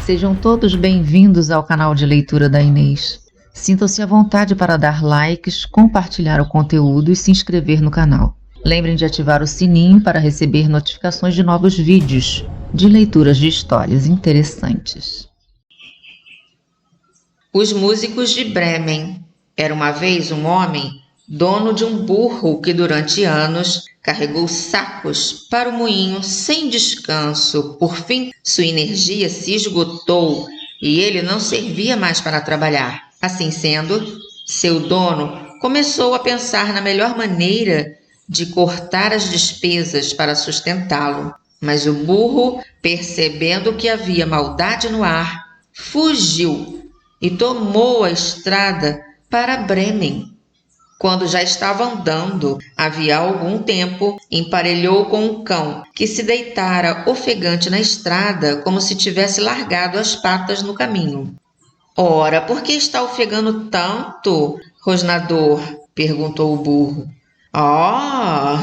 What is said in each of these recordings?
Sejam todos bem-vindos ao canal de leitura da Inês. Sintam-se à vontade para dar likes, compartilhar o conteúdo e se inscrever no canal. Lembrem de ativar o sininho para receber notificações de novos vídeos de leituras de histórias interessantes. Os músicos de Bremen. Era uma vez um homem, dono de um burro que durante anos carregou sacos para o moinho sem descanso. Por fim, sua energia se esgotou e ele não servia mais para trabalhar. Assim sendo, seu dono começou a pensar na melhor maneira de cortar as despesas para sustentá-lo. Mas o burro, percebendo que havia maldade no ar, fugiu e tomou a estrada para Bremen. Quando já estava andando, havia algum tempo, emparelhou com um cão que se deitara ofegante na estrada como se tivesse largado as patas no caminho. Ora, por que está ofegando tanto, rosnador? Perguntou o burro.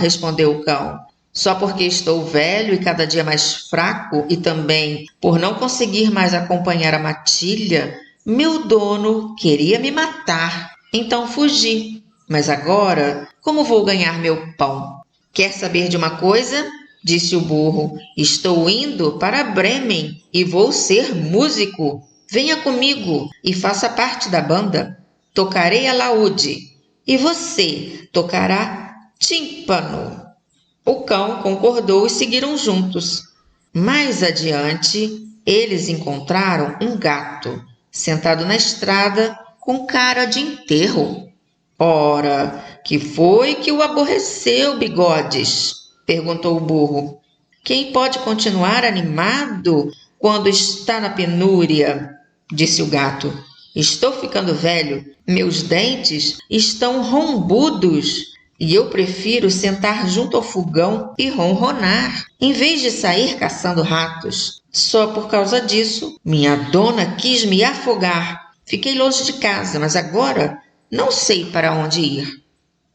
Respondeu o cão, só porque estou velho e cada dia mais fraco e também por não conseguir mais acompanhar a matilha, meu dono queria me matar, então fugi. Mas agora, como vou ganhar meu pão? Quer saber de uma coisa? Disse o burro. Estou indo para Bremen e vou ser músico. Venha comigo e faça parte da banda. Tocarei alaúde e você tocará tímpano. O cão concordou e seguiram juntos. Mais adiante, eles encontraram um gato sentado na estrada com cara de enterro. Ora, que foi que o aborreceu, Bigodes? Perguntou o burro. Quem pode continuar animado quando está na penúria? Disse o gato. Estou ficando velho, meus dentes estão rombudos e eu prefiro sentar junto ao fogão e ronronar, em vez de sair caçando ratos. Só por causa disso, minha dona quis me afogar. Fiquei longe de casa, mas agora não sei para onde ir.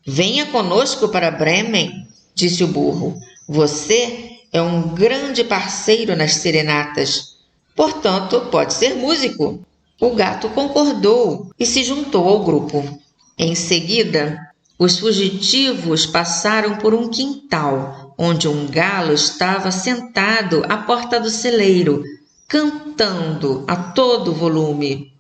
Venha conosco para Bremen, disse o burro. Você é um grande parceiro nas serenatas, portanto pode ser músico. O gato concordou e se juntou ao grupo. Em seguida, os fugitivos passaram por um quintal, onde um galo estava sentado à porta do celeiro, cantando a todo volume.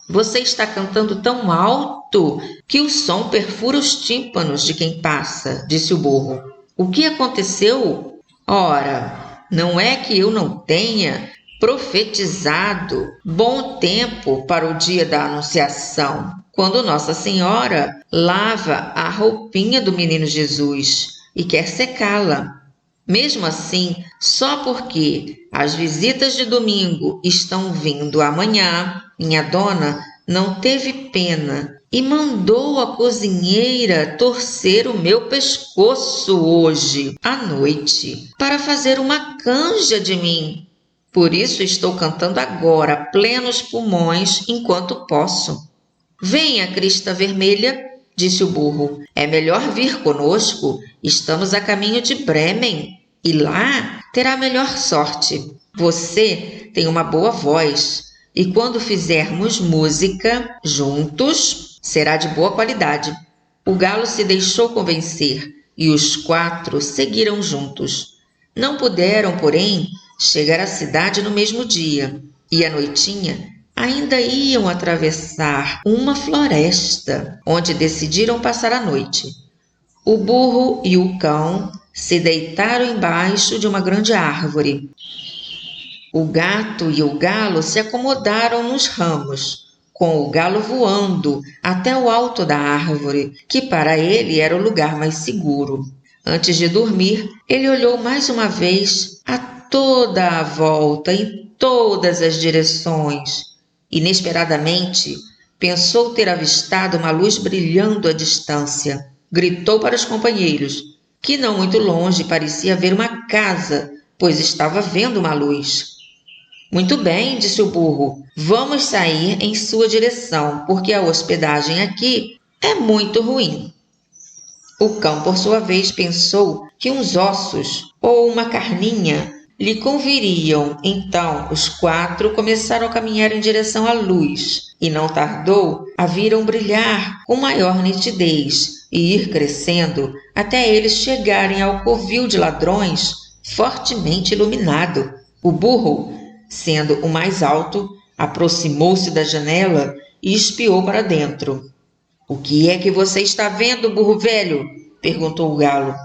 Você está cantando tão alto que o som perfura os tímpanos de quem passa, disse o burro. O que aconteceu? Ora, não é que eu não tenha profetizado bom tempo para o dia da Anunciação, quando Nossa Senhora lava a roupinha do menino Jesus e quer secá-la. Mesmo assim, só porque as visitas de domingo estão vindo amanhã, minha dona não teve pena e mandou a cozinheira torcer o meu pescoço hoje à noite para fazer uma canja de mim. Por isso estou cantando agora a plenos pulmões enquanto posso. Venha, crista vermelha, disse o burro. É melhor vir conosco. Estamos a caminho de Bremen e lá terá melhor sorte. Você tem uma boa voz e quando fizermos música juntos, será de boa qualidade. O galo se deixou convencer e os 4 seguiram juntos. Não puderam, porém, chegar à cidade no mesmo dia e à noitinha ainda iam atravessar uma floresta, onde decidiram passar a noite. O burro e o cão se deitaram embaixo de uma grande árvore. O gato e o galo se acomodaram nos ramos, com o galo voando até o alto da árvore, que para ele era o lugar mais seguro. Antes de dormir, ele olhou mais uma vez a toda a volta, em todas as direções. Inesperadamente, pensou ter avistado uma luz brilhando à distância. Gritou para os companheiros, que não muito longe parecia haver uma casa, pois estava vendo uma luz. Muito bem, disse o burro, vamos sair em sua direção, porque a hospedagem aqui é muito ruim. O cão, por sua vez, pensou que uns ossos ou uma carninha lhe conviriam. Então os 4 começaram a caminhar em direção à luz, e não tardou a viram brilhar com maior nitidez e ir crescendo até eles chegarem ao covil de ladrões fortemente iluminado. O burro, sendo o mais alto, aproximou-se da janela e espiou para dentro. "O que é que você está vendo, burro velho?" perguntou o galo.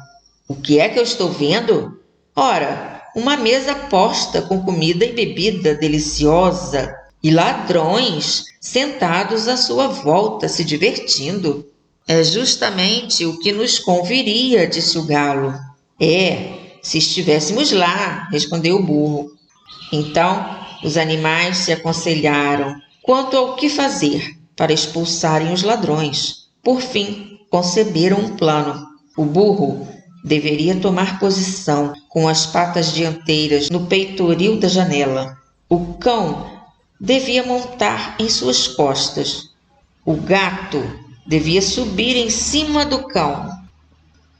"O que é que eu estou vendo? Ora, uma mesa posta com comida e bebida deliciosa e ladrões sentados à sua volta se divertindo." "É justamente o que nos conviria", disse o galo. Se estivéssemos lá", respondeu o burro. Então os animais se aconselharam quanto ao que fazer para expulsarem os ladrões. Por fim, conceberam um plano. O burro deveria tomar posição com as patas dianteiras no peitoril da janela. O cão devia montar em suas costas. O gato devia subir em cima do cão.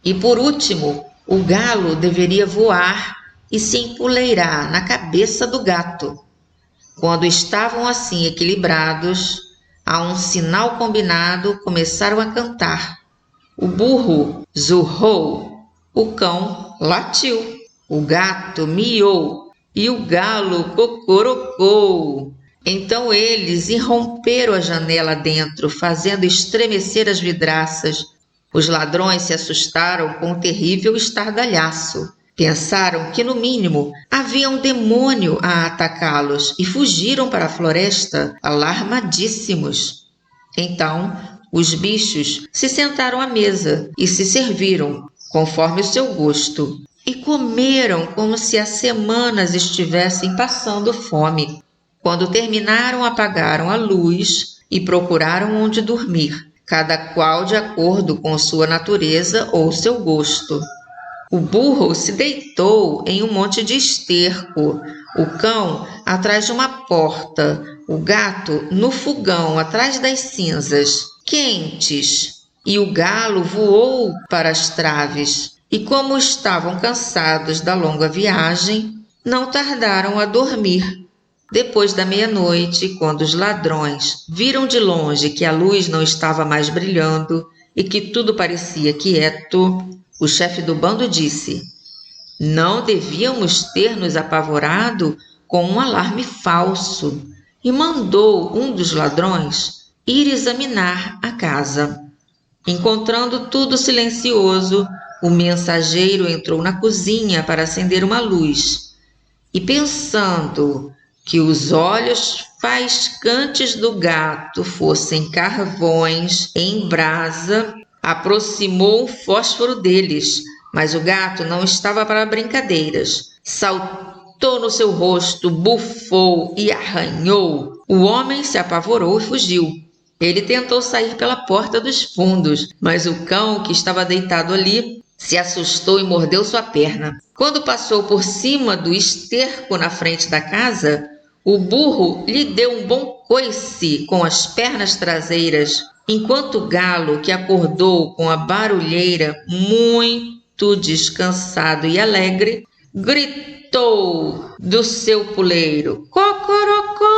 E por último, o galo deveria voar e se empoleirar na cabeça do gato. Quando estavam assim equilibrados, a um sinal combinado, começaram a cantar. O burro zurrou, o cão latiu, o gato miou e o galo cocorocou. Então eles irromperam a janela dentro, fazendo estremecer as vidraças. Os ladrões se assustaram com um terrível estardalhaço. Pensaram que, no mínimo, havia um demônio a atacá-los e fugiram para a floresta, alarmadíssimos. Então, os bichos se sentaram à mesa e se serviram, conforme o seu gosto, e comeram como se há semanas estivessem passando fome. Quando terminaram, apagaram a luz e procuraram onde dormir, cada qual de acordo com sua natureza ou seu gosto. O burro se deitou em um monte de esterco, o cão atrás de uma porta, o gato no fogão atrás das cinzas quentes, e o galo voou para as traves. E como estavam cansados da longa viagem, não tardaram a dormir. Depois da meia-noite, quando os ladrões viram de longe que a luz não estava mais brilhando e que tudo parecia quieto, o chefe do bando disse: "Não devíamos ter nos apavorado com um alarme falso", e mandou um dos ladrões ir examinar a casa. Encontrando tudo silencioso, o mensageiro entrou na cozinha para acender uma luz e, pensando que os olhos faiscantes do gato fossem carvões em brasa, aproximou um fósforo deles, mas o gato não estava para brincadeiras. Saltou no seu rosto, bufou e arranhou. O homem se apavorou e fugiu. Ele tentou sair pela porta dos fundos, mas o cão, que estava deitado ali, se assustou e mordeu sua perna. Quando passou por cima do esterco na frente da casa, o burro lhe deu um bom coice com as pernas traseiras, enquanto o galo, que acordou com a barulheira muito descansado e alegre, gritou do seu puleiro: "Cocorocó!"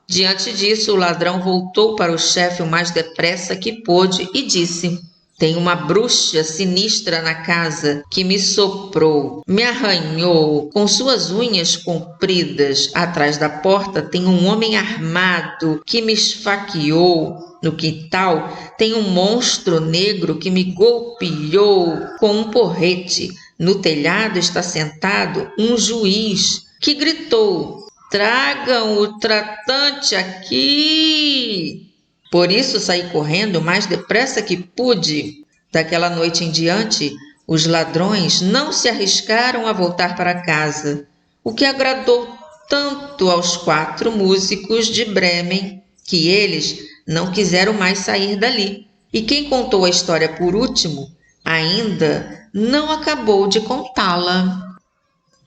Diante disso, o ladrão voltou para o chefe o mais depressa que pôde e disse: "Tem uma bruxa sinistra na casa que me soprou, me arranhou com suas unhas compridas. Atrás da porta tem um homem armado que me esfaqueou. No quintal tem um monstro negro que me golpeou com um porrete. No telhado está sentado um juiz que gritou: 'Tragam o tratante aqui!' Por isso saí correndo o mais depressa que pude." Daquela noite em diante, os ladrões não se arriscaram a voltar para casa, o que agradou tanto aos 4 músicos de Bremen que eles não quiseram mais sair dali. E quem contou a história por último ainda não acabou de contá-la.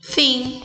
Fim.